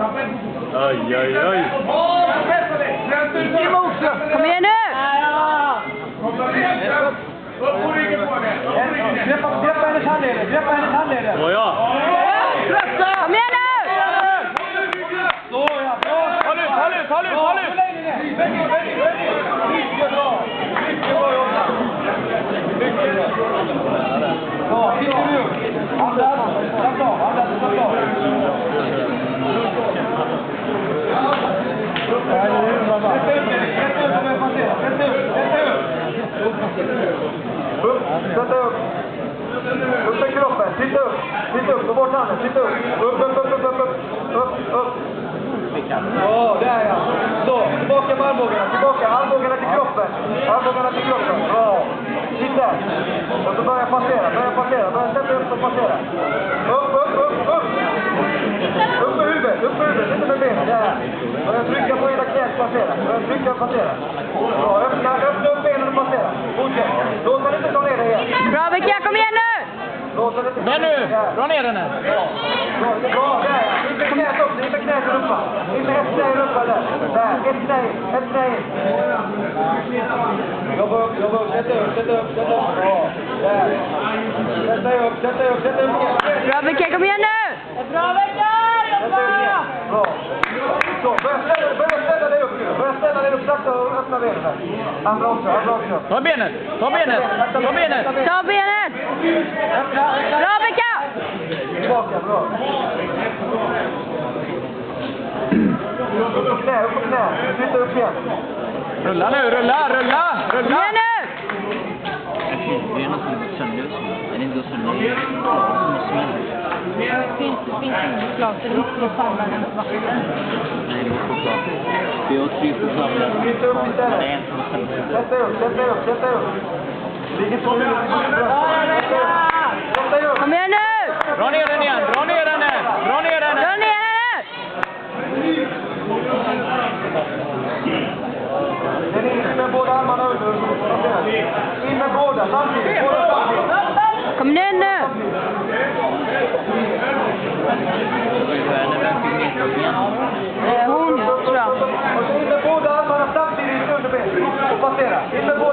Oj, oj, oj. Kom igen nu! Greppa hennes handleder. Åh ja. Kom igen nu! Håll ut. Ja, sitter du upp. Andas. Slapp av. Sätt upp. Upp med kroppen. Titta upp. Gå bort handen. Titta upp. Upp. Ja, där ja. Så, tillbaka med armbågarna. Armbågarna till kroppen. Bra. Titta. Och så börja passera. Börja sätta upp och passera. Upp. Upp med huvudet. Inte med benen. Där. Börja trycka på hela knät. Passera. Ja, öppna upp benen och passera. Fortsätt. Låt den inte ta ner dig igen. Bra Vicka, kom igen nu! Men nu, dra ner den här. Bra, där ja. Inte knät upp, inte knät i rumpan. Inte ett knä i rumpan där. Där, ett knä in. Jobba upp, sätta upp. Bra, där. Sätta upp. Bra Vicka, kom igen nu! Bra Vicka! Bra. Så, börja ställa dig upp nu. Sakta och öppna benen här. Andra också. Ta benet. Ta benet! Bra Vicka! Tillbaka, bra. Upp på knä. Flytta upp igen. Rulla nu, rulla. Kom igen nu! Det är något som går sönder. Eller inte går sönder. Det är som att smälla. Det finns inget slag så det inte samlar den vatten. Nej, det var choklad. Vi har 3 choklad. Flytta upp istället. Det är en som smäller. Sätta upp. Ligger på huvudet. Sätta upp. Kom igen nu! Dra ner den igen. Dra ner henne! Den är in med båda armarna under. In med båda samtidigt. Kom igen nu! Hon, tror jag. Och så in med båda armarna samtidigt under benet. Och passera. In med båda.